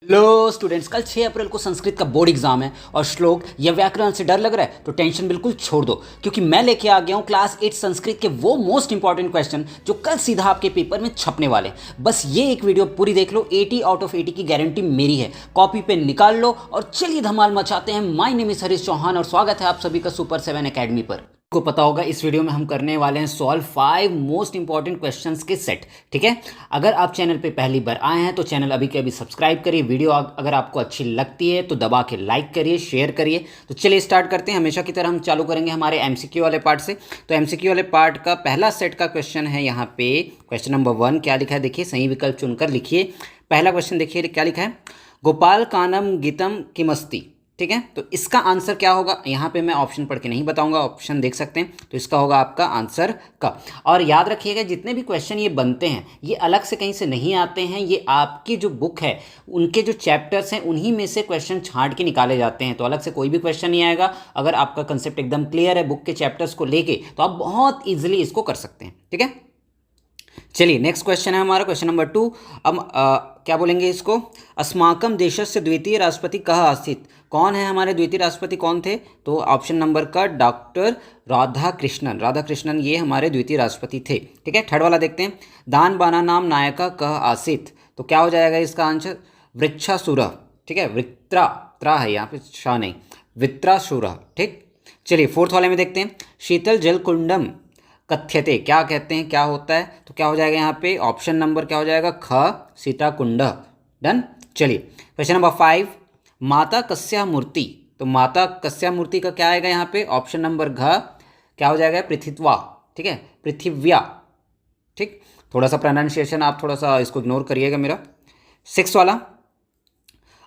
Hello students, कल 6 अप्रैल को संस्कृत का बोर्ड एग्जाम है और श्लोक या व्याकरण से डर लग रहा है तो टेंशन बिल्कुल छोड़ दो, क्योंकि मैं लेके आ गया हूँ क्लास 8 संस्कृत के वो मोस्ट इंपॉर्टेंट क्वेश्चन जो कल सीधा आपके पेपर में छपने वाले हैं। बस ये एक वीडियो पूरी देख लो, 80 आउट ऑफ 80 की गारंटी मेरी है। कॉपी पेन निकाल लो और चलिए धमाल मचाते हैं। My name is Harish Chauhan और स्वागत है आप सभी का सुपर 7 एकेडमी पर। को पता होगा इस वीडियो में हम करने वाले हैं सॉल्व 5 मोस्ट इंपॉर्टेंट क्वेश्चंस के सेट। ठीक है, अगर आप चैनल पे पहली बार आए हैं तो चैनल अभी के अभी सब्सक्राइब करिए। वीडियो अगर आपको अच्छी लगती है तो दबा के लाइक करिए, शेयर करिए। तो चलिए स्टार्ट करते हैं। हमेशा की तरह हम चालू करेंगे हमारे एमसीक्यू वाले पार्ट से। तो एमसीक्यू वाले पार्ट का पहला सेट का क्वेश्चन है यहाँ पे क्वेश्चन नंबर 1। क्या लिखा है देखिए, सही विकल्प चुनकर लिखिए। पहला क्वेश्चन देखिए क्या लिखा है, गोपाल कानम गीतम किमस्ति। ठीक है, तो इसका आंसर क्या होगा, यहाँ पे मैं ऑप्शन पढ़ के नहीं बताऊंगा, ऑप्शन देख सकते हैं। तो इसका होगा आपका आंसर का। और याद रखिएगा जितने भी क्वेश्चन ये बनते हैं ये अलग से कहीं से नहीं आते हैं, ये आपकी जो बुक है उनके जो चैप्टर्स हैं उन्हीं में से क्वेश्चन छांट के निकाले जाते हैं। तो अलग से कोई भी क्वेश्चन नहीं आएगा। अगर आपका कंसेप्ट एकदम क्लियर है बुक के चैप्टर्स को लेके तो आप बहुत ईजिली इसको कर सकते हैं। ठीक है, चलिए नेक्स्ट क्वेश्चन है हमारा क्वेश्चन नंबर 2। अब क्या बोलेंगे इसको, अस्माकम देशस्य द्वितीय राष्ट्रपति कह आसीत। कौन है हमारे द्वितीय राष्ट्रपति, कौन थे? तो ऑप्शन नंबर का डॉक्टर राधाकृष्णन। राधाकृष्णन ये हमारे द्वितीय राष्ट्रपति थे। ठीक है, थर्ड वाला देखते हैं, दान बाना नाम नायका कह आसीत। तो क्या हो जाएगा इसका आंसर, वृक्षासुर। ठीक है, वृत्रा त्रा है यहाँ पे, शाह नहीं, वृत्रासुर। ठीक, चलिए फोर्थ वाले में देखते हैं, शीतल जल कुंडम कथ्यते। क्या कहते हैं, क्या होता है? तो क्या हो जाएगा यहाँ पे ऑप्शन नंबर क्या हो जाएगा, ख सीता कुंड। डन। चलिए क्वेश्चन नंबर 5, माता कस्या मूर्ति। तो माता कस्या मूर्ति का क्या आएगा यहाँ पे, ऑप्शन नंबर घ क्या हो जाएगा, पृथ्वीत्वा। ठीक है, पृथिव्या। ठीक, थोड़ा सा प्रोनाउंसिएशन आप थोड़ा सा इसको इग्नोर करिएगा मेरा। 6 वाला,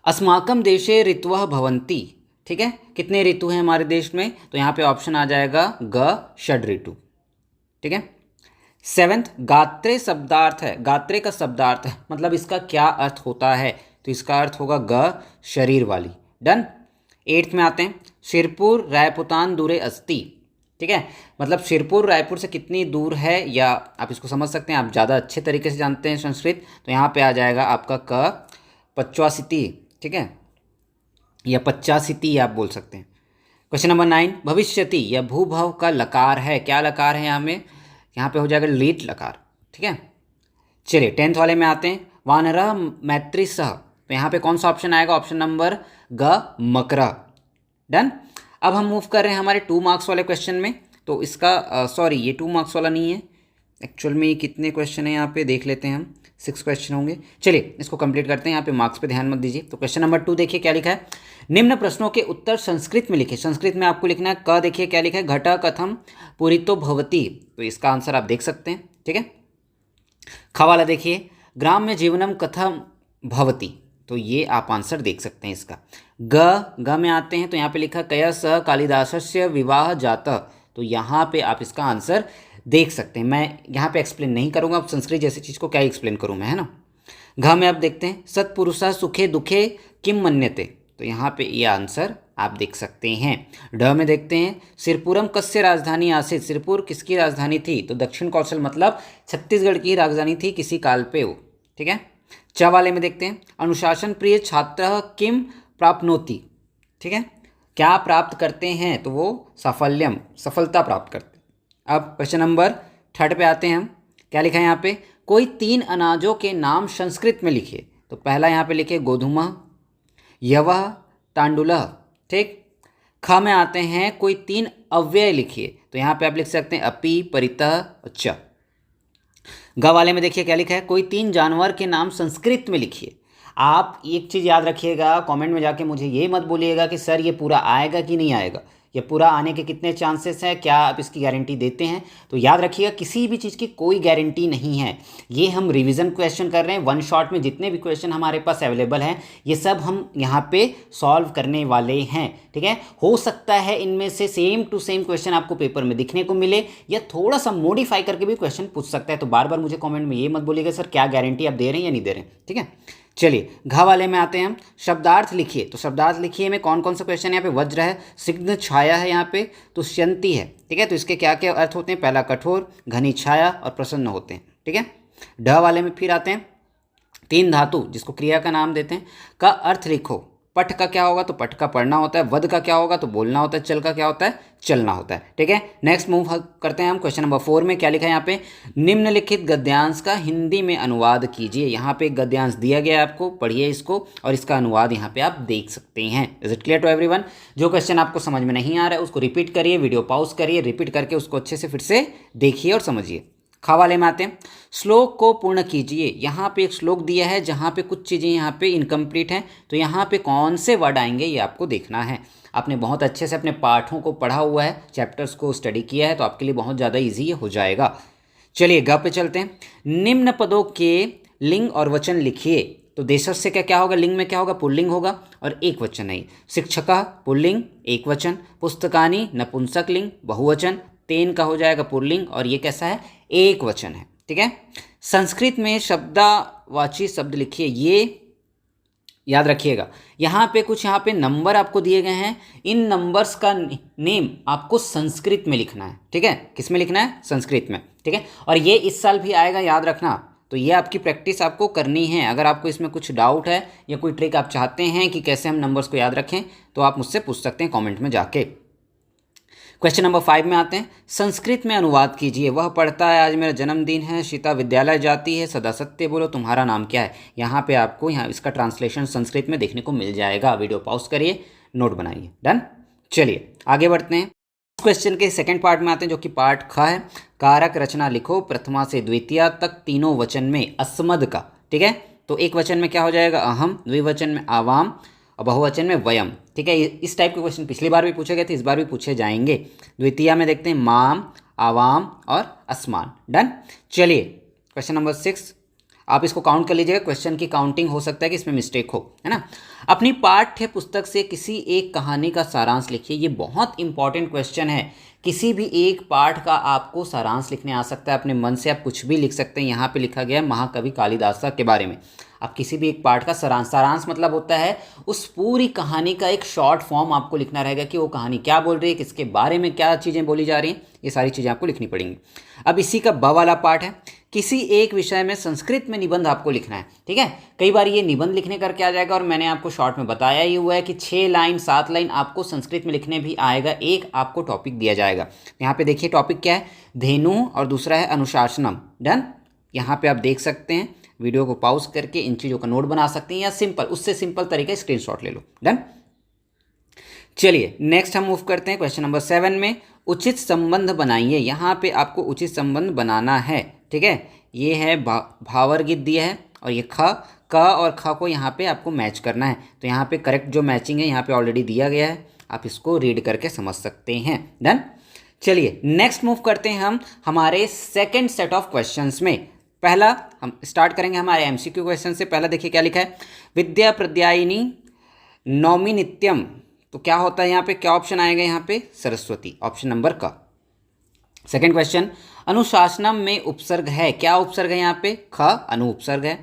अस्माकम देशे ऋतवः भवन्ति। ठीक है, कितने ऋतु हैं हमारे देश में? तो यहाँ पे ऑप्शन आ जाएगा ग षड ऋतु। ठीक है, 7th, गात्रे शब्दार्थ है। गात्रे का शब्दार्थ है मतलब इसका क्या अर्थ होता है? तो इसका अर्थ होगा ग शरीर वाली। डन। 8th में आते हैं, शिरपुर रायपुतान दूरे अस्ति। ठीक है, मतलब शिरपुर रायपुर से कितनी दूर है, या आप इसको समझ सकते हैं, आप ज़्यादा अच्छे तरीके से जानते हैं संस्कृत, तो यहाँ पे आ जाएगा आपका क पच्वासिति। ठीक है, या पच्चासिति आप बोल सकते हैं। क्वेश्चन नंबर 9, भविष्यति या भूभव का लकार है। क्या लकार है यहाँ पे हो जाएगा लीट लकार। ठीक है, चलिए 10th वाले में आते हैं, वानरः मैत्री सह। तो यहाँ पे कौन सा ऑप्शन आएगा, ऑप्शन नंबर ग मकर। डन। अब हम मूव कर रहे हैं हमारे 2 मार्क्स वाले क्वेश्चन में। तो इसका सॉरी ये 2 मार्क्स वाला नहीं है, एक्चुअल में कितने क्वेश्चन है यहाँ पे देख लेते हैं हम, 6 क्वेश्चन होंगे। चलिए इसको कंप्लीट करते हैं, यहाँ पे मार्क्स पे ध्यान मत दीजिए। तो क्वेश्चन नंबर 2 देखिए क्या लिखा है, निम्न प्रश्नों के उत्तर संस्कृत में लिखे। संस्कृत में आपको लिखना है। क देखिए क्या लिखा है, घटा कथम पूरितो भवति। तो इसका आंसर आप देख सकते हैं। ठीक है, ख वाला देखिए, ग्राम में जीवनम कथम भवति। तो ये आप आंसर देख सकते हैं इसका। ग में आते हैं तो यहाँ पे लिखा कया स कालिदासस्य विवाह जातः। तो यहाँ पे आप इसका आंसर देख सकते हैं। मैं यहाँ पे एक्सप्लेन नहीं करूँगा, अब संस्कृत जैसी चीज़ को क्या एक्सप्लेन करूँ मैं, है ना। घ में आप देखते हैं, सत्पुरुषा सुखे दुखे किम मन्यते। तो यहाँ पे ये आंसर आप देख सकते हैं। ड में देखते हैं, सिरपुरम कस्य राजधानी आसीत। सिरपुर किसकी राजधानी थी? तो दक्षिण कौशल मतलब छत्तीसगढ़ की राजधानी थी किसी काल पे वो। ठीक है, च वाले में देखते हैं, अनुशासन प्रिय छात्र किम प्राप्नोति। ठीक है, क्या प्राप्त करते हैं? तो वो साफल्यम, सफलता प्राप्त करते हैं। अब क्वेश्चन नंबर 3 पे आते हैं हम। क्या लिखा है यहाँ पे, कोई 3 अनाजों के नाम संस्कृत में लिखिए। तो पहला यहाँ पे लिखे गोधूमः, यवः, तांडुलः। ठीक, ख में आते हैं, कोई 3 अव्यय लिखिए। तो यहाँ पे आप लिख सकते हैं अपि, परितः और च। ग वाले में देखिए क्या लिखा है, कोई 3 जानवर के नाम संस्कृत में लिखिए। आप एक चीज़ याद रखिएगा, कमेंट में जाके मुझे ये मत बोलिएगा कि सर ये पूरा आएगा कि नहीं आएगा, ये पूरा आने के कितने चांसेस हैं, क्या आप इसकी गारंटी देते हैं। तो याद रखिएगा किसी भी चीज़ की कोई गारंटी नहीं है। ये हम रिवीजन क्वेश्चन कर रहे हैं, 1 शॉट में जितने भी क्वेश्चन हमारे पास अवेलेबल हैं ये सब हम यहाँ पे सॉल्व करने वाले हैं। ठीक है, हो सकता है इनमें से सेम टू सेम क्वेश्चन आपको पेपर में दिखने को मिले, या थोड़ा सा मॉडिफाई करके भी क्वेश्चन पूछ सकता है। तो बार बार मुझे कॉमेंट में ये मत बोलिएगा सर क्या गारंटी आप दे रहे हैं या नहीं दे रहे हैं। ठीक है, चलिए घ वाले में आते हैं हम, शब्दार्थ लिखिए। तो शब्दार्थ लिखिए में कौन कौन सा क्वेश्चन है, यहाँ पे वज्र है, सिग्न छाया है, यहाँ पे तुष्यंती है। ठीक है, तो इसके क्या क्या अर्थ होते हैं, पहला कठोर, घनी छाया और प्रसन्न होते हैं। ठीक है, ढ वाले में फिर आते हैं, तीन धातु जिसको क्रिया का नाम देते हैं का अर्थ लिखो। पठ का क्या होगा, तो पठ का पढ़ना होता है। वध का क्या होगा, तो बोलना होता है। चल का क्या होता है, चलना होता है। ठीक है, नेक्स्ट मूव करते हैं हम क्वेश्चन नंबर 4 में। क्या लिखा है यहाँ पे, निम्नलिखित गद्यांश का हिंदी में अनुवाद कीजिए। यहाँ पे एक गद्यांश दिया गया है आपको, पढ़िए इसको और इसका अनुवाद यहाँ पे आप देख सकते हैं। Is it clear to everyone? जो क्वेश्चन आपको समझ में नहीं आ रहा है उसको रिपीट करिए, वीडियो पॉज करिए, रिपीट करके उसको अच्छे से फिर से देखिए और समझिए। खा वाले में आते हैं, श्लोक को पूर्ण कीजिए। यहाँ पे एक श्लोक दिया है जहाँ पे कुछ चीज़ें यहाँ पे इनकम्प्लीट हैं, तो यहाँ पे कौन से वर्ड आएंगे ये आपको देखना है। आपने बहुत अच्छे से अपने पाठों को पढ़ा हुआ है, चैप्टर्स को स्टडी किया है, तो आपके लिए बहुत ज़्यादा ईजी ये हो जाएगा। चलिए ग पे चलते हैं। निम्न पदों के लिंग और वचन लिखिए। तो देशस्य का क्या होगा, लिंग में क्या होगा, पुल्लिंग होगा और एक वचन नहीं। शिक्षका पुल्लिंग एक वचन, पुस्तकानी नपुंसक लिंग बहुवचन, तेन का हो जाएगा पुल्लिंग और ये कैसा है, एक वचन है। ठीक है, संस्कृत में शब्दावाची शब्द लिखिए। ये याद रखिएगा, यहाँ पे कुछ यहाँ पे नंबर आपको दिए गए हैं, इन नंबर्स का नेम आपको संस्कृत में लिखना है। ठीक है, किस में लिखना है, संस्कृत में। ठीक है, और ये इस साल भी आएगा, याद रखना। तो ये आपकी प्रैक्टिस आपको करनी है। अगर आपको इसमें कुछ डाउट है या कोई ट्रिक आप चाहते हैं कि कैसे हम नंबर्स को याद रखें, तो आप मुझसे पूछ सकते हैं कॉमेंट में जाके। क्वेश्चन नंबर 5 में आते हैं, संस्कृत में अनुवाद कीजिए। वह पढ़ता है, आज मेरा जन्मदिन है, सीता विद्यालय जाती है, सदा सत्य बोलो, तुम्हारा नाम क्या है। यहाँ पे आपको यहाँ इसका ट्रांसलेशन संस्कृत में देखने को मिल जाएगा। वीडियो पॉज करिए, नोट बनाइए। डन, चलिए आगे बढ़ते हैं। क्वेश्चन के सेकंड पार्ट में आते हैं जो कि पार्ट ख है। कारक रचना लिखो प्रथमा से द्वितीया तक तीनों वचन में अस्मद का। ठीक है, तो एक वचन में क्या हो जाएगा, अहम, द्विवचन में आवाम और बहुवचन में वयम। ठीक है, इस टाइप के क्वेश्चन पिछली बार भी पूछे गए थे, इस बार भी पूछे जाएंगे। द्वितीया में देखते हैं माम, आवाम और असमान। डन, चलिए क्वेश्चन नंबर 6, आप इसको काउंट कर लीजिएगा। क्वेश्चन की काउंटिंग हो सकता है कि इसमें मिस्टेक हो, है ना। अपनी पाठ्य पुस्तक से किसी एक कहानी का सारांश लिखिए। ये बहुत इंपॉर्टेंट क्वेश्चन है। किसी भी एक पाठ का आपको सारांश लिखने आ सकता है, अपने मन से आप कुछ भी लिख सकते हैं। यहाँ पे लिखा गया है महाकवि कालिदास के बारे में। आप किसी भी एक पार्ट का सारांश मतलब होता है उस पूरी कहानी का एक शॉर्ट फॉर्म आपको लिखना रहेगा कि वो कहानी क्या बोल रही है, किसके बारे में क्या चीज़ें बोली जा रही हैं, ये सारी चीज़ें आपको लिखनी पड़ेंगी। अब इसी का ब वाला पार्ट है, किसी एक विषय में संस्कृत में निबंध आपको लिखना है। ठीक है, कई बार ये निबंध लिखने कर क्या जाएगा, और मैंने आपको शॉर्ट में बताया ही हुआ है कि 6 लाइन 7 लाइन आपको संस्कृत में लिखने भी आएगा। एक आपको टॉपिक दिया जाएगा। यहाँ पे देखिए टॉपिक क्या है, धेनु, और दूसरा है अनुशासनम। डन, यहाँ पे आप देख सकते हैं, वीडियो को पॉज करके इन चीज़ों का नोट बना सकते हैं, या सिंपल उससे सिंपल तरीका स्क्रीनशॉट ले लो। डन, चलिए नेक्स्ट हम मूव करते हैं क्वेश्चन नंबर 7 में। उचित संबंध बनाइए। यहाँ पे आपको उचित संबंध बनाना है। ठीक है, ये है भावर्गित दिया है और ये ख, क और ख को यहाँ पे आपको मैच करना है। तो यहाँ पे करेक्ट जो मैचिंग है यहाँ पे ऑलरेडी दिया गया है, आप इसको रीड करके समझ सकते हैं। डन, चलिए नेक्स्ट मूव करते हैं हम हमारे सेकेंड सेट ऑफ क्वेश्चंस में। पहला हम स्टार्ट करेंगे हमारे एमसीक्यू क्वेश्चन से। पहला देखिए क्या लिखा है, विद्या प्रद्यायिनी नौमी नित्यम। तो क्या होता है यहाँ पे, क्या ऑप्शन आएगा यहाँ पे, सरस्वती, ऑप्शन नंबर का। सेकंड क्वेश्चन, अनुशासनम में उपसर्ग है। क्या उपसर्ग है यहाँ पे, ख, अनु उपसर्ग है।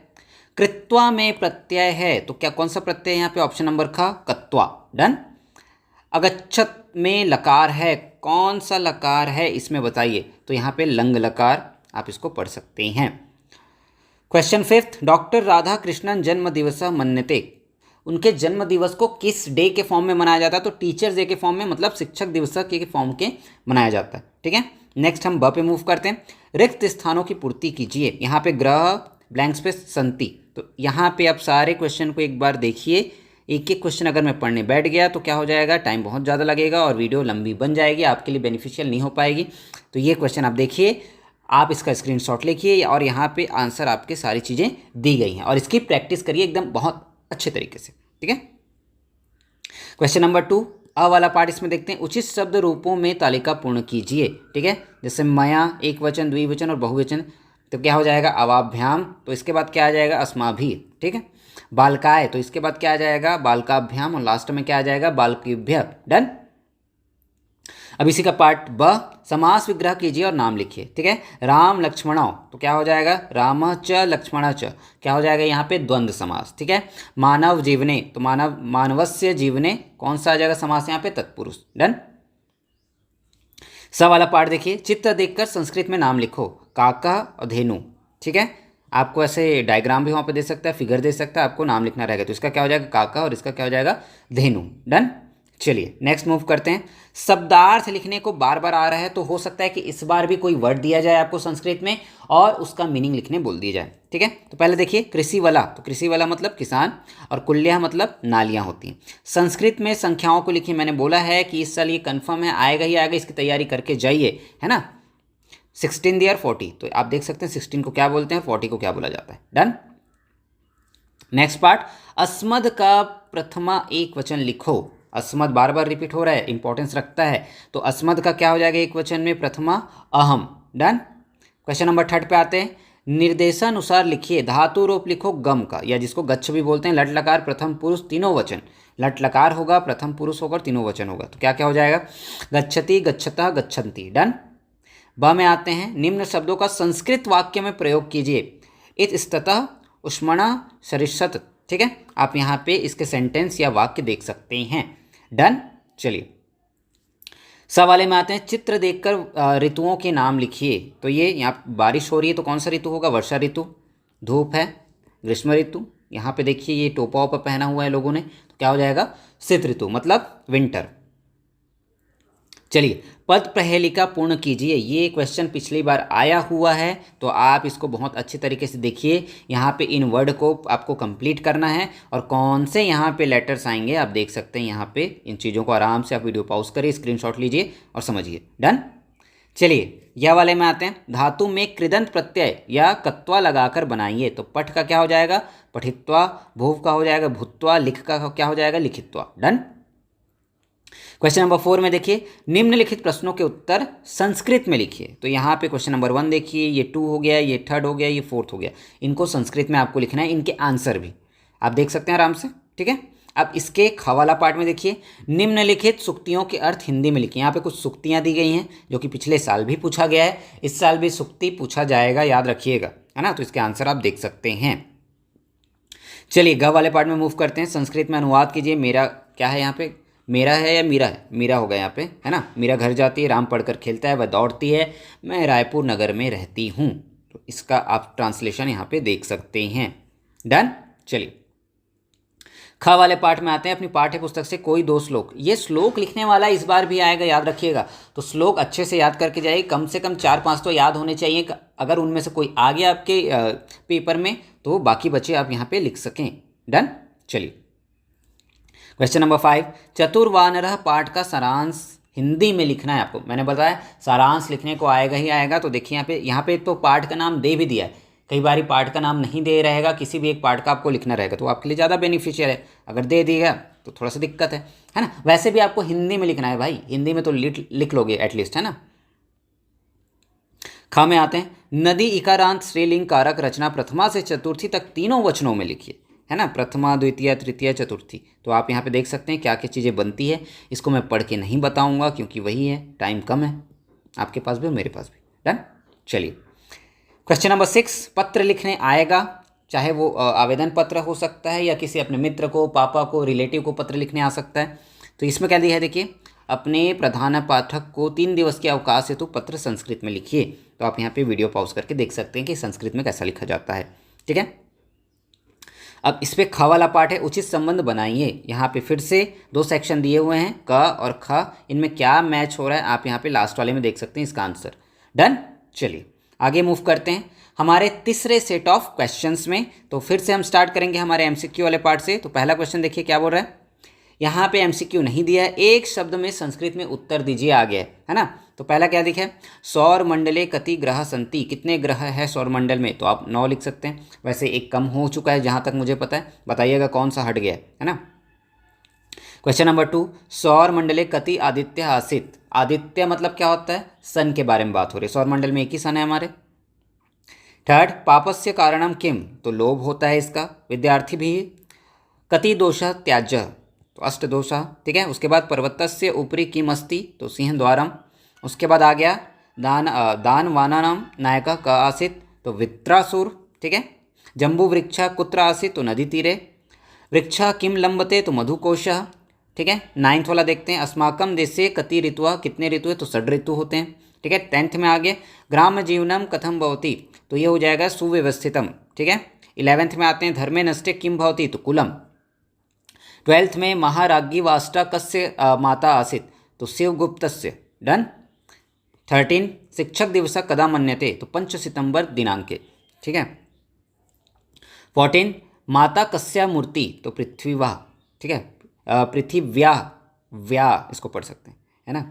कृत्वा में प्रत्यय है, तो क्या कौन सा प्रत्यय है यहाँ पे, ऑप्शन नंबर ख, कत्वा। डन, अगच्छत में लकार है, कौन सा लकार है इसमें बताइए, तो यहाँ पे लंग लकार, आप इसको पढ़ सकते हैं। क्वेश्चन 5, डॉक्टर राधा कृष्णन जन्म दिवस मन्यते। उनके जन्म दिवस को किस डे के फॉर्म में मनाया जाता है, तो टीचर्स डे के फॉर्म में, मतलब शिक्षक दिवस के फॉर्म के मनाया जाता है। ठीक है, नेक्स्ट हम ब पे मूव करते हैं। रिक्त स्थानों की पूर्ति कीजिए। यहाँ पे ग्रह ब्लैंक स्पेस संति। तो यहाँ पे आप सारे क्वेश्चन को एक बार देखिए। एक एक क्वेश्चन अगर मैं पढ़ने बैठ गया तो क्या हो जाएगा, टाइम बहुत ज़्यादा लगेगा और वीडियो लंबी बन जाएगी, आपके लिए बेनिफिशियल नहीं हो पाएगी। तो ये क्वेश्चन आप देखिए, आप इसका स्क्रीनशॉट लिखिए और यहाँ पे आंसर आपके सारी चीज़ें दी गई हैं और इसकी प्रैक्टिस करिए एकदम बहुत अच्छे तरीके से। ठीक है, क्वेश्चन नंबर 2, अ वाला पार्ट इसमें देखते हैं। उचित शब्द रूपों में तालिका पूर्ण कीजिए। ठीक है, जैसे मया एक वचन, द्विवचन और बहुवचन, तो क्या हो जाएगा, अवाभ्याम। तो इसके बाद क्या आ जाएगा, अस्माभि। ठीक है, बालकाय, तो इसके बाद क्या आ जाएगा, बालकाभ्याम, और लास्ट में क्या आ जाएगा, बालकीभ्य। डन, अब इसी का पार्ट ब, समास विग्रह कीजिए और नाम लिखिए। ठीक है, राम लक्ष्मण, तो क्या हो जाएगा, राम च लक्ष्मण च, क्या हो जाएगा यहाँ पे, द्वंद्व समास। ठीक है, मानव जीवने, तो मानवस्य जीवने, कौन सा आ जाएगा समास यहाँ पे, तत्पुरुष। डन, स वाला पार्ट देखिए, चित्र देखकर संस्कृत में नाम लिखो, काका और धेनु। ठीक है, आपको ऐसे डायग्राम भी वहाँ पे दे सकता है, फिगर दे सकता है, आपको नाम लिखना रहेगा। तो इसका क्या हो जाएगा काका और इसका क्या हो जाएगा धेनु। डन। चलिए नेक्स्ट मूव करते हैं। शब्दार्थ लिखने को बार बार आ रहा है तो हो सकता है कि इस बार भी कोई वर्ड दिया जाए आपको संस्कृत में और उसका मीनिंग लिखने बोल दिया जाए। ठीक है, तो पहले देखिए कृषि वाला, तो कृषि वाला मतलब किसान और कुल्यः मतलब नालियाँ होती हैं। संस्कृत में संख्याओं को लिखिए, मैंने बोला है कि इस साल ये कन्फर्म है, आएगा ही आएगा, इसकी तैयारी करके जाइए, है ना। 16 दिया 40, तो आप देख सकते हैं 16 को क्या बोलते हैं, 40 को क्या बोला जाता है। डन। नेक्स्ट पार्ट, अस्मद का प्रथमा एक वचन लिखो। अस्मद बार बार रिपीट हो रहा है, इंपॉर्टेंस रखता है, तो अस्मद का क्या हो जाएगा एक वचन में, प्रथमा अहम। डन। क्वेश्चन नंबर 3 पे आते हैं। निर्देशानुसार लिखिए, धातु रूप लिखो गम का, या जिसको गच्छ भी बोलते हैं। लट लकार प्रथम पुरुष तीनों वचन, लट लकार होगा, प्रथम पुरुष होगा और तीनों वचन होगा, तो क्या क्या हो जाएगा, गच्छति गच्छतः गच्छन्ति। डन। ब में आते हैं। निम्न शब्दों का संस्कृत वाक्य में प्रयोग कीजिए। इत स्ततः उष्मणा सरिष्यत। ठीक है, आप यहाँ पे इसके सेंटेंस या वाक्य देख सकते हैं। डन। चलिए स वाले में आते हैं। चित्र देखकर ऋतुओं के नाम लिखिए। तो ये यहाँ बारिश हो रही है तो कौन सा ऋतु होगा, वर्षा ऋतु। धूप है, ग्रीष्म ऋतु। यहाँ पे देखिए ये टोपा ओपा पहना हुआ है लोगों ने, तो क्या हो जाएगा, शीत ऋतु मतलब विंटर। चलिए पद प्रहेलिका पूर्ण कीजिए। ये क्वेश्चन पिछली बार आया हुआ है, तो आप इसको बहुत अच्छे तरीके से देखिए। यहाँ पे इन वर्ड को आपको कंप्लीट करना है और कौन से यहाँ पे लेटर्स आएंगे आप देख सकते हैं। यहाँ पे इन चीज़ों को आराम से आप वीडियो पॉज करिए, स्क्रीनशॉट लीजिए और समझिए। डन। चलिए यह वाले में आते हैं। धातु में कृदंत प्रत्यय या कत्वा लगाकर बनाइए। तो पठ का क्या हो जाएगा, पठित्वा। भूव का हो जाएगा भूत्वा। लिख का क्या हो जाएगा, लिखित्वा। डन। क्वेश्चन नंबर 4 में देखिए, निम्नलिखित प्रश्नों के उत्तर संस्कृत में लिखिए। तो यहाँ पे क्वेश्चन नंबर 1 देखिए, ये 2 हो गया, ये 3rd हो गया, ये 4th हो गया। इनको संस्कृत में आपको लिखना है, इनके आंसर भी आप देख सकते हैं आराम से। ठीक है, अब इसके ख वाला पार्ट में देखिए, निम्नलिखित सुक्तियों के अर्थ हिंदी में लिखिए। यहाँ पे कुछ सुक्तियाँ दी गई हैं जो कि पिछले साल भी पूछा गया है, इस साल भी सुक्ति पूछा जाएगा, याद रखिएगा, है ना। तो इसके आंसर आप देख सकते हैं। चलिए ग वाले पार्ट में मूव करते हैं। संस्कृत में अनुवाद कीजिए। मेरा क्या है यहाँ पे, मेरा है या मीरा है, मीरा होगा यहाँ पे, है ना। मीरा घर जाती है, राम पढ़कर खेलता है, वह दौड़ती है, मैं रायपुर नगर में रहती हूँ। तो इसका आप ट्रांसलेशन यहाँ पे देख सकते हैं। डन। चलिए ख वाले पार्ट में आते हैं। अपनी पाठ्य पुस्तक से कोई 2 श्लोक। ये श्लोक लिखने वाला इस बार भी आएगा, याद रखिएगा। तो श्लोक अच्छे से याद करके जाइए, कम से कम 4-5 तो याद होने चाहिए। अगर उनमें से कोई आ गया आपके पेपर में तो बाकी बचे आप यहाँ पे लिख सकें। डन। चलिए क्वेश्चन नंबर 5, चतुर्वानरः पाठ का सारांश हिंदी में लिखना है आपको। मैंने बताया सारांश लिखने को आएगा ही आएगा। तो देखिए यहाँ पे तो पाठ का नाम दे भी दिया है, कई बार पाठ का नाम नहीं दे रहेगा, किसी भी एक पाठ का आपको लिखना रहेगा, तो आपके लिए ज़्यादा बेनिफिशियल है। अगर दे दिएगा तो थोड़ा सा दिक्कत है ना। वैसे भी आपको हिंदी में लिखना है भाई, हिंदी में तो लिख लोगे एटलीस्ट, है ना। ख में आते हैं। नदी इकारांत स्त्रीलिंग कारक रचना प्रथमा से चतुर्थी तक तीनों वचनों में लिखिए, है ना। प्रथमा, द्वितीय, तृतीय, चतुर्थी। तो आप यहाँ पे देख सकते हैं क्या क्या चीज़ें बनती है। इसको मैं पढ़ के नहीं बताऊंगा क्योंकि वही है, टाइम कम है आपके पास भी और मेरे पास भी। डन। चलिए क्वेश्चन नंबर 6, पत्र लिखने आएगा, चाहे वो आवेदन पत्र हो सकता है या किसी अपने मित्र को, पापा को, रिलेटिव को पत्र लिखने आ सकता है। तो इसमें क्या दिया है देखिए, अपने प्रधान पाठक को 3 दिवस के अवकाश हेतु पत्र संस्कृत में लिखिए। तो आप यहाँ पे वीडियो पॉज करके देख सकते हैं कि संस्कृत में कैसा लिखा जाता है। ठीक है, अब इस पर ख वाला पार्ट है, उचित संबंध बनाइए। यहाँ पे फिर से 2 सेक्शन दिए हुए हैं, क और ख। इनमें क्या मैच हो रहा है आप यहाँ पे लास्ट वाले में देख सकते हैं इसका आंसर। डन। चलिए आगे मूव करते हैं हमारे तीसरे सेट ऑफ क्वेश्चंस में। तो फिर से हम स्टार्ट करेंगे हमारे एमसीक्यू वाले पार्ट से। तो पहला क्वेश्चन देखिए क्या बोल रहा है, यहाँ पे एमसीक्यू नहीं दिया है, एक शब्द में संस्कृत में उत्तर दीजिए आ गया है ना। तो पहला क्या दिखा है, सौर मंडले कति ग्रह संति, कितने ग्रह है सौर मंडल में। तो आप 9 लिख सकते हैं। वैसे एक कम हो चुका है जहाँ तक मुझे पता है, बताइएगा कौन सा हट गया है ना। क्वेश्चन नंबर 2, सौर मंडले कति आदित्य आसित। आदित्य मतलब क्या होता है, सन के बारे में बात हो रही है। सौर मंडल में एक ही सन है हमारे। 3rd, पापस्य कारणम किम, तो लोभ होता है इसका। विद्यार्थी भी कति दोषः त्याज्य, तो अष्ट दोषः। ठीक है, उसके बाद पर्वतस्य ऊपरी किम अस्ति, तो सिंह द्वारम। उसके बाद आ गया दानवानानाम नायकः क आसीत्, तो वृत्रासुर। ठीक है, जम्बू वृक्षा कुत्र आसीत्, तो नदी तीरे। वृक्षा किम लंबते, तो मधुकोशः। ठीक है, 9th वाला देखते हैं, अस्माकम देशे कति ऋतुः, कितने ऋतु है, तो 6 ऋतु होते हैं। ठीक है। 10th में आ गए ग्राम जीवनम कथम भवति, तो ये हो जाएगा सुव्यवस्थितम, ठीक है। 11th में आते हैं धर्मे नष्टे किम भवति, तो कुलम। 12th में महाराज्ञी वाष्टा कस्य माता आसीत्, तो शिवगुप्तस्य, डन। 13 शिक्षक दिवस कदा मन्यते, तो 5 सितंबर दिनांके, ठीक है। 14 माता कस्या मूर्ति, तो पृथ्वीवा, ठीक है, पृथिव्या व्या इसको पढ़ सकते हैं, है ना।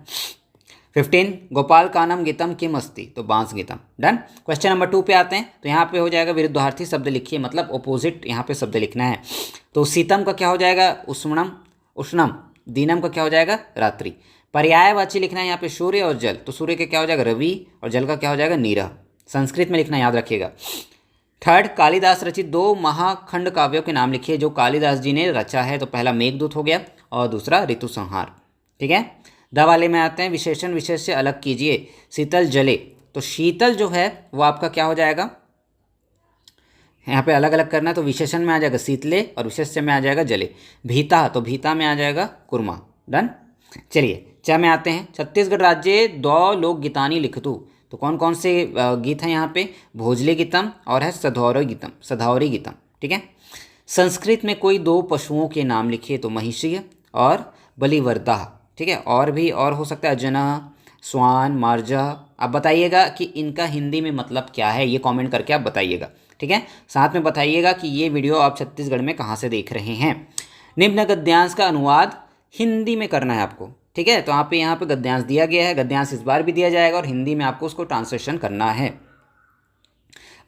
15 गोपाल कानम गीतम किम अस्ति, तो बांस गीतम, डन। क्वेश्चन नंबर 2 पे आते हैं, तो यहाँ पे हो जाएगा विरुद्धार्थी शब्द लिखिए, मतलब ऑपोजिट यहाँ पे शब्द लिखना है। तो शीतम का क्या हो जाएगा उष्णम, उष्णम। दीनम का क्या हो जाएगा रात्रि। पर्यायवाची लिखना है यहाँ पे सूर्य और जल, तो सूर्य का क्या हो जाएगा रवि और जल का क्या हो जाएगा नीरह। संस्कृत में लिखना याद रखिएगा। 3rd कालिदास रचित 2 महाखंड काव्यों के नाम लिखिए जो कालिदास जी ने रचा है, तो पहला मेघदूत हो गया और दूसरा ऋतु संहार, ठीक है। द वाले में आते हैं विशेषण विशेष से अलग कीजिए। शीतल जले, तो शीतल जो है वो आपका क्या हो जाएगा, यहाँ पे अलग अलग करना है, तो विशेषण में आ जाएगा शीतले और विशेष्य में आ जाएगा जले। भीता, तो भीता में आ जाएगा कुर्मा, डन। चलिए च में आते हैं छत्तीसगढ़ राज्य 2 लोक गीतानी लिखतु, तो कौन कौन से गीत हैं यहाँ पे, भोजली गीतम और है सधौरी गीतम, सधौरी गीतम, ठीक है। संस्कृत में कोई 2 पशुओं के नाम लिखिए, तो महिषी और बलिवर्दा, ठीक है। और भी और हो सकता है अजना, स्वान, मार्जा। आप बताइएगा कि इनका हिंदी में मतलब क्या है, ये कमेंट करके आप बताइएगा, ठीक है। साथ में बताइएगा कि ये वीडियो आप छत्तीसगढ़ में कहाँ से देख रहे हैं। निम्न गद्यांश का अनुवाद हिंदी में करना है आपको, ठीक है। तो आप यहाँ पे गद्यांश दिया गया है, गद्यांश इस बार भी दिया जाएगा और हिंदी में आपको उसको ट्रांसलेशन करना है।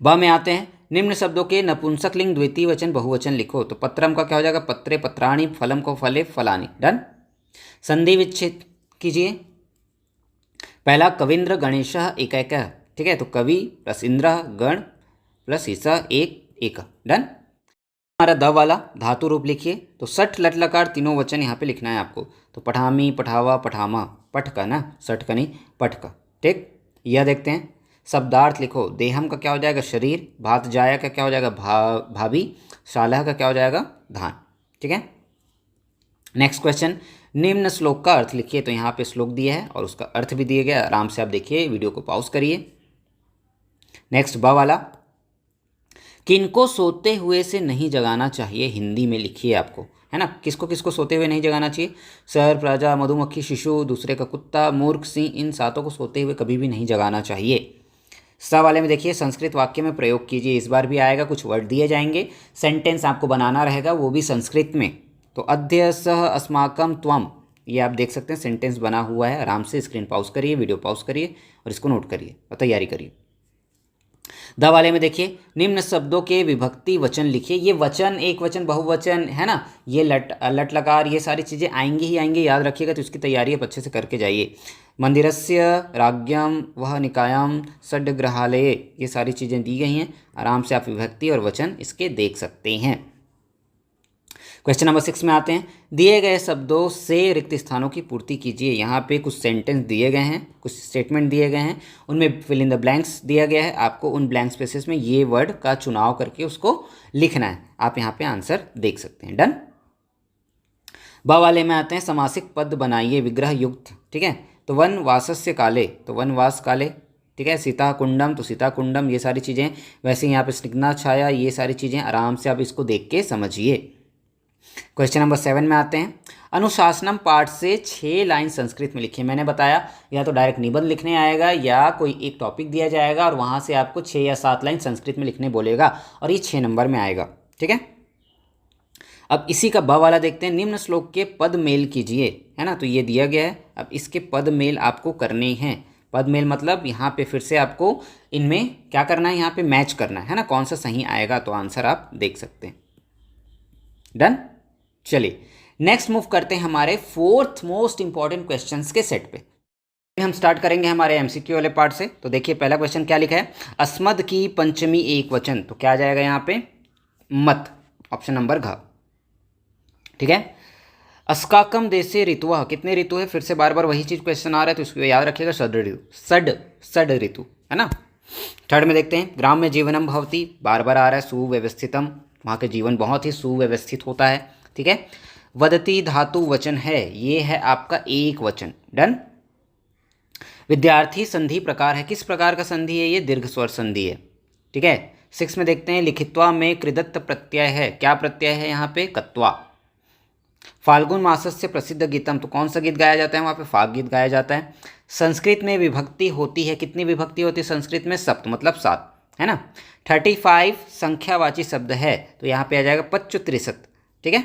ब में आते हैं निम्न शब्दों के नपुंसक लिंग द्वितीय वचन बहुवचन लिखो, तो पत्रम का क्या हो जाएगा पत्रे पत्राणी, फलम को फले फलानी, डन। संधि विच्छेद कीजिए। पहला कविंद्र गणेश एक, ठीक है, तो कवि प्लस इंद्र गण प्लस ईसा एक एक, डन। हमारा द वाला धातु रूप लिखिए, तो सठ लट लकार तीनों वचन यहाँ पे लिखना है आपको, तो पठामी पठावा पठामा, पठ का ना, सठ का नहीं पठ का, ठीक। यह देखते हैं शब्दार्थ लिखो। देहम का क्या हो जाएगा शरीर, भात जाया का क्या हो जाएगा भाभी, शालह का क्या हो जाएगा धान, ठीक है। नेक्स्ट क्वेश्चन निम्न श्लोक का अर्थ लिखिए, तो यहाँ पे श्लोक दिया है और उसका अर्थ भी दिया गया, आराम से आप देखिए, वीडियो को पॉज करिए। नेक्स्ट ब वाला किनको सोते हुए से नहीं जगाना चाहिए, हिंदी में लिखिए आपको, है ना। किसको किसको सोते हुए नहीं जगाना चाहिए, सर, प्रजा, मधुमक्खी, शिशु, दूसरे का कुत्ता, मूर्ख, सिंह, इन सातों को सोते हुए कभी भी नहीं जगाना चाहिए। स वाले में देखिए संस्कृत वाक्य में प्रयोग कीजिए, इस बार भी आएगा, कुछ वर्ड दिए जाएंगे, सेंटेंस आपको बनाना रहेगा, वो भी संस्कृत में। तो अद्य सह अस्माकम त्वम, ये आप देख सकते हैं सेंटेंस बना हुआ है, आराम से स्क्रीन पॉज करिए, वीडियो पॉज करिए और इसको नोट करिए और तैयारी करिए। द वाले में देखिए निम्न शब्दों के विभक्ति वचन लिखिए। ये वचन एक वचन बहुवचन है ना, ये लट लकार ये सारी चीज़ें आएंगी ही आएंगी, याद रखिएगा, तो इसकी तैयारी आप अच्छे से करके जाइए। मंदिरस्य राज्ञम वह निकायम षड्ग्रहालय, ये सारी चीज़ें दी गई हैं, आराम से आप विभक्ति और वचन इसके देख सकते हैं। क्वेश्चन नंबर 6 में आते हैं दिए गए शब्दों से रिक्त स्थानों की पूर्ति कीजिए। यहाँ पे कुछ सेंटेंस दिए गए हैं, कुछ स्टेटमेंट दिए गए हैं, उनमें फिल इन द ब्लैंक्स दिया गया है, आपको उन ब्लैंक स्पेसेस में ये वर्ड का चुनाव करके उसको लिखना है। आप यहाँ पे आंसर देख सकते हैं, डन। ब वाले में आते हैं समासिक पद बनाइए विग्रह युक्त, ठीक है। तो वन वासस्य काले, तो वनवास काले, ठीक है। सीता कुंडम, तो सीता कुंडम, ये सारी चीज़ें। वैसे यहाँ पे स्निग्धा छाया, ये सारी चीज़ें आराम से आप इसको देख के समझिए। क्वेश्चन नंबर 7 में आते हैं अनुशासनम पाठ से 6 लाइन संस्कृत में लिखिए। मैंने बताया या तो डायरेक्ट निबंध लिखने आएगा या कोई एक टॉपिक दिया जाएगा और वहाँ से आपको 6 या 7 लाइन संस्कृत में लिखने बोलेगा और ये 6 नंबर में आएगा, ठीक है। अब इसी का ब वाला देखते हैं निम्न श्लोक के पद मेल कीजिए, है ना। तो ये दिया गया है, अब इसके पद मेल आपको करने हैं। पद मेल मतलब यहाँ पे फिर से आपको इनमें क्या करना है, यहाँ पे मैच करना है ना, कौन सा सही आएगा, तो आंसर आप देख सकते हैं, डन। चलिए नेक्स्ट मूव करते हैं हमारे 4th मोस्ट इंपॉर्टेंट क्वेश्चंस के सेट पे। हम स्टार्ट करेंगे हमारे एमसीक्यू वाले पार्ट से। तो देखिए पहला क्वेश्चन क्या लिखा है, अस्मद की पंचमी एक वचन, तो क्या आ जाएगा यहाँ पे मत, ऑप्शन नंबर घ, ठीक है। अस्काकम देशे ऋतुआ, कितने ऋतु है, फिर से बार बार वही चीज क्वेश्चन आ रहा है, तो इसको याद रखिएगा, षड ऋतु, है ना। थर्ड में देखते हैं ग्राम्य जीवनम भवति, बार बार आ रहा है, सुव्यवस्थितम, वहाँ के जीवन बहुत ही सुव्यवस्थित होता है, ठीक है। वदती धातु वचन है, ये है आपका एक वचन, डन। विद्यार्थी संधि प्रकार है, किस प्रकार का संधि है ये? दीर्घ स्वर संधि है। ठीक है। 6 में देखते हैं, लिखित्वा में कृदत्त प्रत्यय है, क्या प्रत्यय है यहाँ पे? कत्वा। फाल्गुन मासस्य प्रसिद्ध गीतम, तो कौन सा गीत गाया जाता है वहाँ पे? फाग गीत गाया जाता है। संस्कृत में विभक्ति होती है, कितनी विभक्ति होती है संस्कृत में? सप्त, मतलब 7, है ना। 35 संख्यावाची शब्द है, तो यहाँ पे आ जाएगा 25। ठीक है।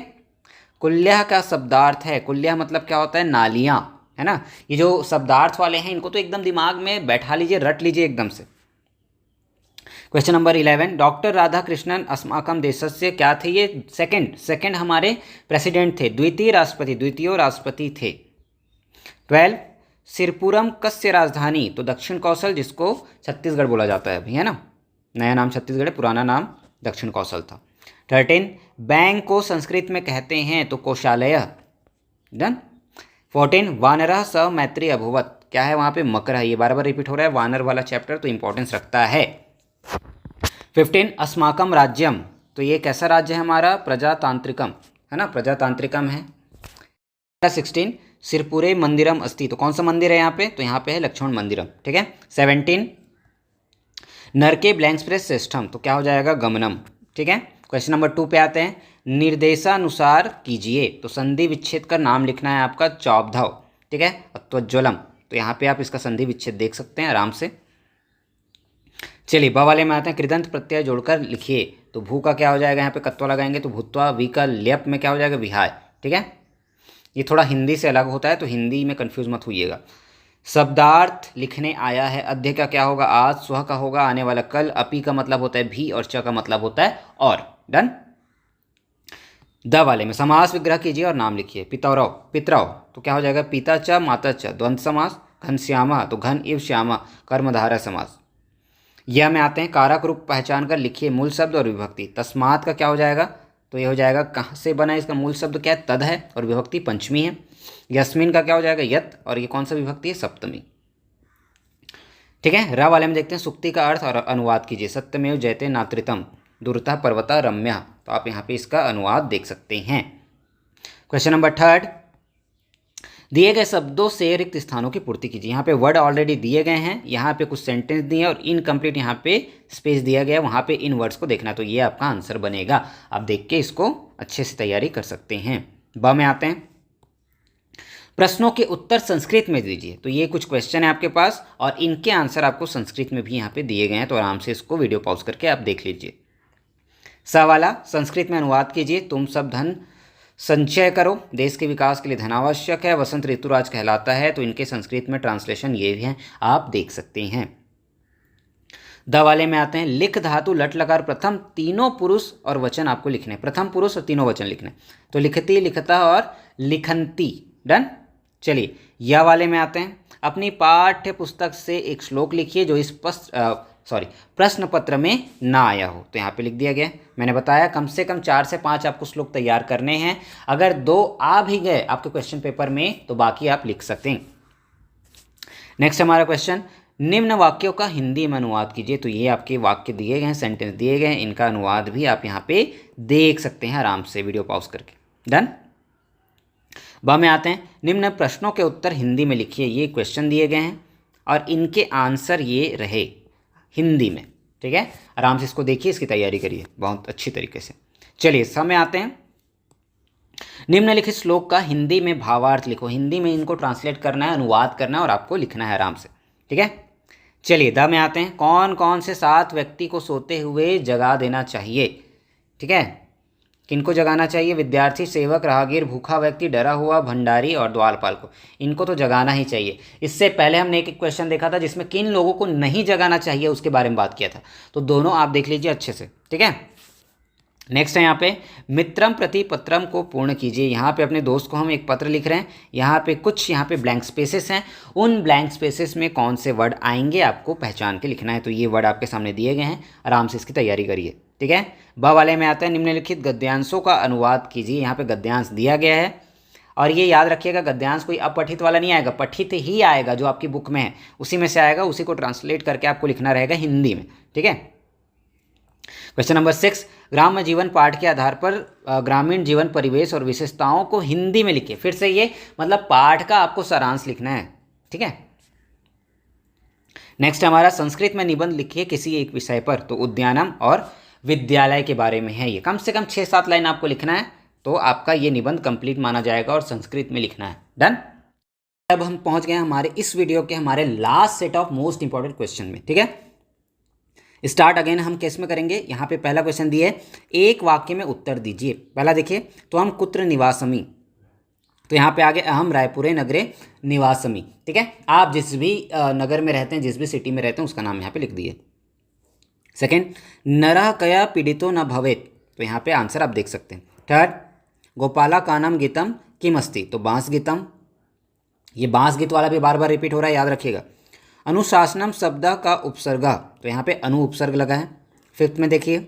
कुल्यः का शब्दार्थ है, कुल्यः मतलब क्या होता है? नालियाँ, है ना। ये जो शब्दार्थ वाले हैं इनको तो एकदम दिमाग में बैठा लीजिए, रट लीजिए एकदम से। क्वेश्चन नंबर 11, डॉक्टर राधाकृष्णन अस्माकं देशस्य क्या थे ये? सेकंड हमारे प्रेसिडेंट थे, द्वितीय राष्ट्रपति थे। 12, सिरपुरम कस्य राजधानी? तो दक्षिण कौशल, जिसको छत्तीसगढ़ बोला जाता है अभी, है ना। नया नाम छत्तीसगढ़ है, पुराना नाम दक्षिण कौशल था। 13, बैंक को संस्कृत में कहते हैं, तो कोषालय। डन। 14, वानरः स मैत्री अभूवत्, क्या है वहाँ पे? मकर है, ये बार बार रिपीट हो रहा है, वानर वाला चैप्टर तो इंपॉर्टेंस रखता है। 15, अस्माकं राज्यम, तो ये कैसा राज्य है हमारा? प्रजातांत्रिकम, है ना, प्रजातांत्रिकम है। 16, सिरपुरे मंदिरम अस्ति, तो कौन सा मंदिर है यहाँ पे? तो यहाँ पे है लक्ष्मण मंदिरम। ठीक है। 17, नरके ब्लैंक स्पेस सिस्टम, तो क्या हो जाएगा? गमनम। ठीक है। क्वेश्चन नंबर 2 पे आते हैं, निर्देशानुसार कीजिए, तो संधि विच्छेद का नाम लिखना है आपका चौबधव। ठीक है। अत्वज्वलम, तो यहाँ पे आप इसका संधि विच्छेद देख सकते हैं आराम से। चलिए ब वाले में आते हैं, कृदंत प्रत्यय जोड़कर लिखिए, तो भू का क्या हो जाएगा? यहाँ पे कत्वा लगाएंगे तो भूत्वा, वी का लेप में क्या हो जाएगा? विहाय। ठीक है। ये थोड़ा हिंदी से अलग होता है, तो हिंदी में कंफ्यूज मत होइएगा। शब्दार्थ लिखने आया है, अध्य का क्या होगा? आज, स्वः का होगा आने वाला कल, अपि का मतलब होता है भी, और च का मतलब होता है और। डन। द वाले में समास विग्रह कीजिए और नाम लिखिए। पितरौ, तो क्या हो जाएगा? पिता च माता च, द्वंद्व समास। घनश्यामा, तो घन इव श्यामा, कर्मधारय समास। यह में आते हैं, कारक रूप पहचान कर लिखिए मूल शब्द और विभक्ति। तस्मात का क्या हो जाएगा? तो ये हो जाएगा, कहाँ से बना है? इसका मूल शब्द क्या है? तद है, और विभक्ति पंचमी है। यस्मिन का क्या हो जाएगा? यत, और ये कौन सा विभक्ति है? सप्तमी। ठीक है। र वाले में देखते हैं, सुक्ति का अर्थ और अनुवाद कीजिए। सत्यमेव जयते नात्रितम, दूरतः पर्वता रम्या, तो आप यहाँ पे इसका अनुवाद देख सकते हैं। क्वेश्चन नंबर 3, दिए गए शब्दों से रिक्त स्थानों की पूर्ति कीजिए। यहाँ पे वर्ड ऑलरेडी दिए गए हैं, यहाँ पे कुछ सेंटेंस दिए हैं और इनकम्प्लीट यहाँ पे स्पेस दिया गया है, वहाँ पे इन वर्ड्स को देखना, तो ये आपका आंसर बनेगा। आप देख के इसको अच्छे से तैयारी कर सकते हैं। ब में आते हैं, प्रश्नों के उत्तर संस्कृत में दीजिए, तो ये कुछ क्वेश्चन है आपके पास और इनके आंसर आपको संस्कृत में भी यहाँ पे दिए गए हैं, तो आराम से इसको वीडियो पॉज करके आप देख लीजिए। स वाला, संस्कृत में अनुवाद कीजिए। तुम सब धन संचय करो, देश के विकास के लिए धन आवश्यक है, वसंत ऋतुराज कहलाता है, तो इनके संस्कृत में ट्रांसलेशन ये भी हैं, आप देख सकते हैं। द वाले में आते हैं, लिख धातु लट लकार प्रथम तीनों पुरुष और वचन आपको लिखने, प्रथम पुरुष और तीनों वचन लिखने, तो लिखती, लिखता और लिखंती। डन। चलिए या वाले में आते हैं, अपनी पाठ्य पुस्तक से एक श्लोक लिखिए जो इस प्रश्न पत्र में ना आया हो, तो यहाँ पे लिख दिया गया। मैंने बताया कम से कम 4 से 5 आपको श्लोक तैयार करने हैं, अगर 2 आ भी गए आपके क्वेश्चन पेपर में तो बाकी आप लिख सकते हैं। नेक्स्ट हमारा क्वेश्चन, निम्न वाक्यों का हिंदी में अनुवाद कीजिए, तो ये आपके वाक्य दिए गए हैं, सेंटेंस दिए गए हैं, इनका अनुवाद भी आप यहाँ पे देख सकते हैं आराम से वीडियो पॉज करके। डन। ब में आते हैं, निम्न प्रश्नों के उत्तर हिंदी में लिखिए, ये क्वेश्चन दिए गए हैं और इनके आंसर ये रहे हिंदी में। ठीक है, आराम से इसको देखिए, इसकी तैयारी करिए बहुत अच्छी तरीके से। चलिए स में आते हैं, निम्नलिखित श्लोक का हिंदी में भावार्थ लिखो, हिंदी में इनको ट्रांसलेट करना है, अनुवाद करना है और आपको लिखना है आराम से। ठीक है। चलिए द में आते हैं, कौन कौन से 7 व्यक्ति को सोते हुए जगा देना चाहिए। ठीक है, किनको जगाना चाहिए? विद्यार्थी, सेवक, राहगीर, भूखा व्यक्ति, डरा हुआ, भंडारी और द्वारपाल को, इनको तो जगाना ही चाहिए। इससे पहले हमने एक क्वेश्चन देखा था जिसमें किन लोगों को नहीं जगाना चाहिए उसके बारे में बात किया था, तो दोनों आप देख लीजिए अच्छे से। ठीक है। नेक्स्ट है यहाँ पे, मित्रम प्रति पत्रम को पूर्ण कीजिए, यहाँ पे अपने दोस्त को हम एक पत्र लिख रहे हैं, यहाँ पे कुछ यहाँ पे ब्लैंक स्पेसेस हैं, उन ब्लैंक स्पेसेस में कौन से वर्ड आएंगे आपको पहचान के लिखना है, तो ये वर्ड आपके सामने दिए गए हैं, आराम से इसकी तैयारी करिए। ठीक है। ब वाले में आता है, निम्नलिखित गद्यांशों का अनुवाद कीजिए, यहाँ पे गद्यांश दिया गया है और ये याद रखिएगा गद्यांश कोई अपठित वाला नहीं आएगा, पठित ही आएगा, जो आपकी बुक में है उसी में से आएगा, उसी को ट्रांसलेट करके आपको लिखना रहेगा हिंदी में। ठीक है। क्वेश्चन नंबर 6, ग्राम्य जीवन पाठ के आधार पर ग्रामीण जीवन परिवेश और विशेषताओं को हिंदी में लिखिए। फिर से ये मतलब पाठ का आपको सारांश लिखना है। ठीक है। नेक्स्ट हमारा संस्कृत में निबंध लिखिए किसी एक विषय पर, तो उद्यानम और विद्यालय के बारे में है ये। कम से कम 6-7 लाइन आपको लिखना है, तो आपका ये निबंध कंप्लीट माना जाएगा और संस्कृत में लिखना है। डन। अब हम पहुंच गए हमारे इस वीडियो के हमारे last set of most important question में। ठीक है, स्टार्ट अगेन हम किस में करेंगे। यहाँ पे पहला क्वेश्चन दिए, एक वाक्य में उत्तर दीजिए। पहला देखिए, तो हम कुत्र निवासमी, तो यहाँ पे आगे अहम रायपुरे नगरे निवासमी। ठीक है, आप जिस भी नगर में रहते हैं, जिस भी सिटी में रहते हैं, उसका नाम यहाँ पे लिख दिए। सेकेंड, नरः कया पीड़ितो न भवेत, तो यहाँ पे आंसर आप देख सकते हैं। थर्ड, गोपाला कानम गीतम किम अस्ति, तो बांस गीतम, ये बांस गीत वाला भी बार बार रिपीट हो रहा है, याद रखिएगा। अनुशासनम शब्द का उपसर्ग, तो यहाँ पे अनु उपसर्ग लगा है। फिफ्थ में देखिए,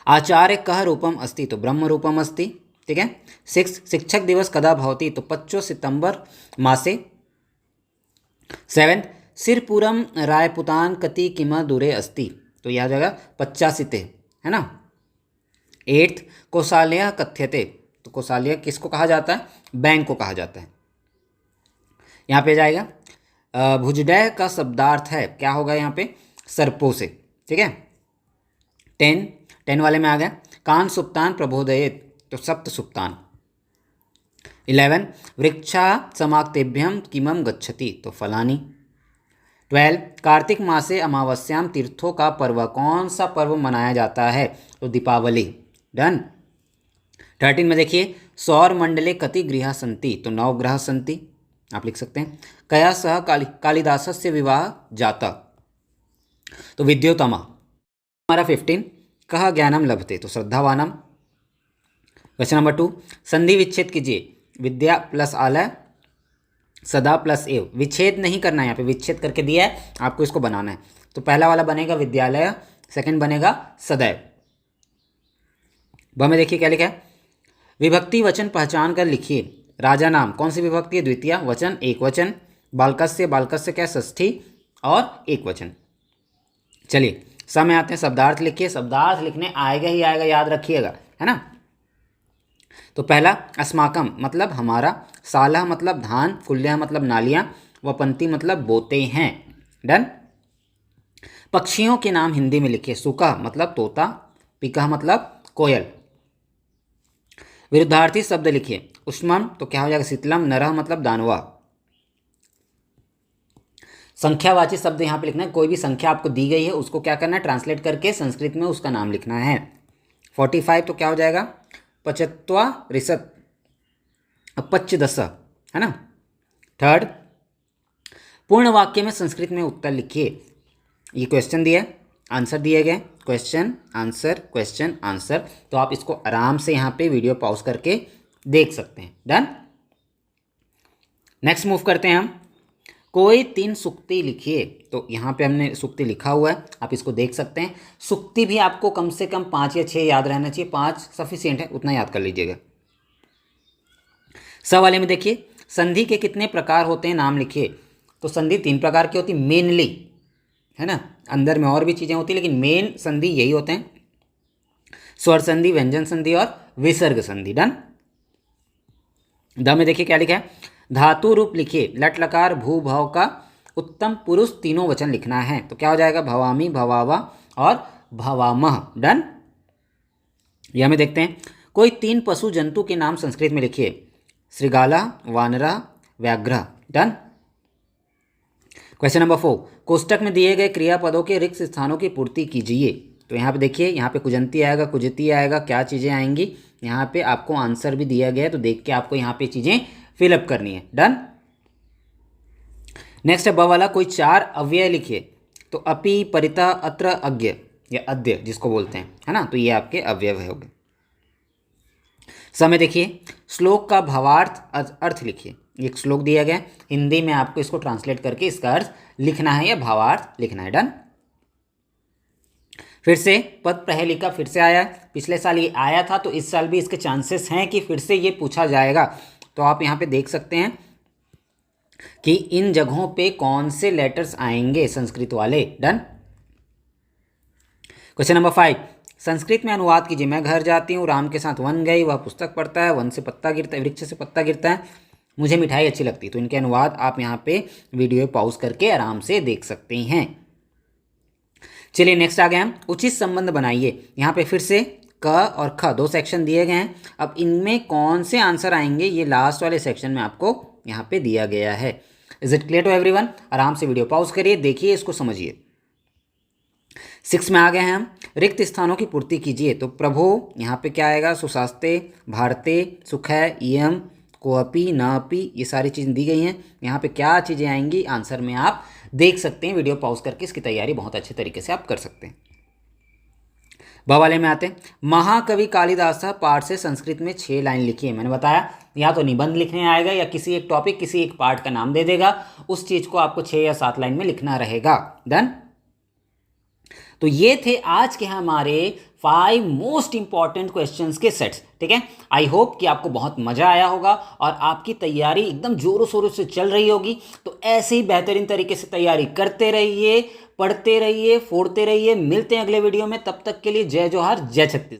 आचार्य कह रूपम अस्ति, तो ब्रह्म रूपम अस्ति। ठीक है। सिक्स, शिक्षक दिवस कदा भवति, तो 25 सितंबर मासे। सेवेंथ, सिरपुरम रायपुतान कति किम दूरे अस्ति, तो यह आ जाएगा 85 है ना। एट्थ, कौशाल्य कथ्यते, तो कौशाल्य किसको कहा जाता है, बैंक को कहा जाता है। यहाँ पे जाएगा भुजडय का शब्दार्थ है, क्या होगा यहाँ पे, सर्पों से। ठीक है। 10 वाले में आ गया, कान सुप्तान प्रबोधयेत, तो सप्त सुप्तान। 11, वृक्षा समाक्तेभ्यम किमम गच्छति, तो फलानी। 12, कार्तिक मासे अमावस्याम तीर्थों का पर्व, कौन सा पर्व मनाया जाता है, तो दीपावली। डन। 13 में देखिए, सौर मंडले कति गृह संति, तो 9 ग्रह संति, आप लिख सकते हैं। कया सह कालिदासस्य विवाह जाता, तो विद्योतमा। हमारा 15, कह ज्ञानम लभते, तो श्रद्धावानम। क्वेश्चन नंबर 2, संधि विच्छेद कीजिए, विद्या प्लस आलय सदा प्लस एव, विच्छेद नहीं करना है, यहाँ पे विच्छेद करके दिया है, आपको इसको बनाना है। तो पहला वाला बनेगा विद्यालय, सेकंड बनेगा सदैव। ब में देखिए क्या लिखा है, विभक्ति वचन पहचान कर लिखिए। राजा नाम कौन सी विभक्ति है, द्वितीय, वचन एक वचन, बालकस्य क्या षष्ठी और एक वचन। चलिए सब में आते हैं, शब्दार्थ लिखिए। शब्दार्थ लिखने आएगा ही आएगा, याद रखिएगा, है ना। तो पहला अस्माकम मतलब हमारा, सालह मतलब धान, कुल्यः मतलब नालियाँ, वपंती मतलब बोते हैं। डन। पक्षियों के नाम हिंदी में लिखिए, सुका मतलब तोता, पिका मतलब कोयल। विरुद्धार्थी शब्द लिखिए, उष्मम तो क्या हो जाएगा शीतलम, नरह मतलब दानवा। संख्यावाची शब्द यहाँ पे लिखना है, कोई भी संख्या आपको दी गई है उसको क्या करना है, ट्रांसलेट करके संस्कृत में उसका नाम लिखना है। 45 तो क्या हो जाएगा, पचत्वा रिसत, पच्च दस, है ना। थर्ड, पूर्ण वाक्य में संस्कृत में उत्तर लिखिए। ये क्वेश्चन दिया है, आंसर दिए गए, क्वेश्चन आंसर, तो आप इसको आराम से यहाँ पे वीडियो पॉज करके देख सकते हैं। डन। नेक्स्ट मूव करते हैं हम, कोई 3 सुक्ति लिखिए। तो यहाँ पे हमने सुक्ति लिखा हुआ है, आप इसको देख सकते हैं। सुक्ति भी आपको कम से कम 5 या 6 याद रहना चाहिए, 5 सफिशिएंट है, उतना याद कर लीजिएगा। स वाले में देखिए, संधि के कितने प्रकार होते हैं, नाम लिखिए। तो संधि 3 प्रकार की होती है मेनली, है ना, अंदर में और भी चीज़ें होती है लेकिन मेन संधि यही होते हैं, स्वर संधि, व्यंजन संधि और विसर्ग संधि। डन। द में देखिए क्या लिखा है, धातु रूप लिखिए। लट लकार भू भव का उत्तम पुरुष तीनों वचन लिखना है, तो क्या हो जाएगा, भवामी, भवावा और भवामह। डन। यह में देखते हैं, कोई 3 पशु जंतु के नाम संस्कृत में लिखिए, श्रृगाला, वानरा, व्याघ्र। डन। क्वेश्चन नंबर 4, कोष्टक में दिए गए क्रियापदों के रिक्त स्थानों की पूर्ति कीजिए। तो यहाँ पे देखिए, यहाँ पे कुजंती आएगा, कुजती आएगा, क्या चीज़ें आएंगी, यहाँ पे आपको आंसर भी दिया गया है, तो देख के आपको यहाँ पे चीज़ें फिलअप करनी है। डन। नेक्स्ट है ब वाला, कोई 4 अव्यय लिखिए। तो अपि, परितः, अत्र, अज्ञ या अद्य जिसको बोलते हैं, है ना, तो ये आपके अव्यय हो गए। समय देखिए, श्लोक का भावार्थ अर्थ लिखिए। एक श्लोक दिया गया, हिंदी में आपको इसको ट्रांसलेट करके इसका अर्थ लिखना है या भावार्थ लिखना है। डन। फिर से पद प्रहेलिका फिर से आया, पिछले साल ये आया था, तो इस साल भी इसके चांसेस हैं कि फिर से ये पूछा जाएगा। तो आप यहाँ पे देख सकते हैं कि इन जगहों पे कौन से लेटर्स आएंगे संस्कृत वाले। डन। क्वेश्चन नंबर 5, संस्कृत में अनुवाद कीजिए। मैं घर जाती हूँ, राम के साथ वन गई, वह पुस्तक पढ़ता है, वन से पत्ता गिरता है, वृक्ष से पत्ता गिरता है, मुझे मिठाई अच्छी लगती है, तो इनके अनुवाद आप यहाँ पे वीडियो पॉज करके आराम से देख सकते हैं। चलिए नेक्स्ट आ गए हम, उचित संबंध बनाइए। यहाँ पे फिर से क और ख दो सेक्शन दिए गए हैं। अब इनमें कौन से आंसर आएंगे ये लास्ट वाले सेक्शन में आपको यहाँ पे दिया गया है। Is it clear to everyone? आराम से वीडियो पॉज करिए, देखिए, इसको समझिए। 6 में आ गए हैं हम, रिक्त स्थानों की पूर्ति कीजिए। तो प्रभो यहाँ पे क्या आएगा, सुशास्ते, भारते, सुखै, इयम, कोअपि, नापि, ये सारी चीज़ें दी गई हैं। यहाँ पे क्या चीज़ें आएंगी आंसर में आप देख सकते हैं। वीडियो पॉज करके इसकी तैयारी बहुत अच्छे तरीके से आप कर सकते हैं। ब वाले में आते हैं, महाकवि कालिदास पाठ से संस्कृत में 6 लाइन लिखी है। मैंने बताया या तो निबंध लिखने आएगा या किसी एक टॉपिक, किसी एक पार्ट का नाम दे देगा, उस चीज़ को आपको 6 या 7 लाइन में लिखना रहेगा। डन। तो ये थे आज के हमारे 5 मोस्ट इंपॉर्टेंट क्वेश्चंस के सेट्स। ठीक है, आई होप कि आपको बहुत मजा आया होगा और आपकी तैयारी एकदम जोरों शोरों से चल रही होगी। तो ऐसे ही बेहतरीन तरीके से तैयारी करते रहिए, पढ़ते रहिए, फोड़ते रहिए। मिलते हैं अगले वीडियो में, तब तक के लिए जय जोहार, जय छत्तीसगढ़।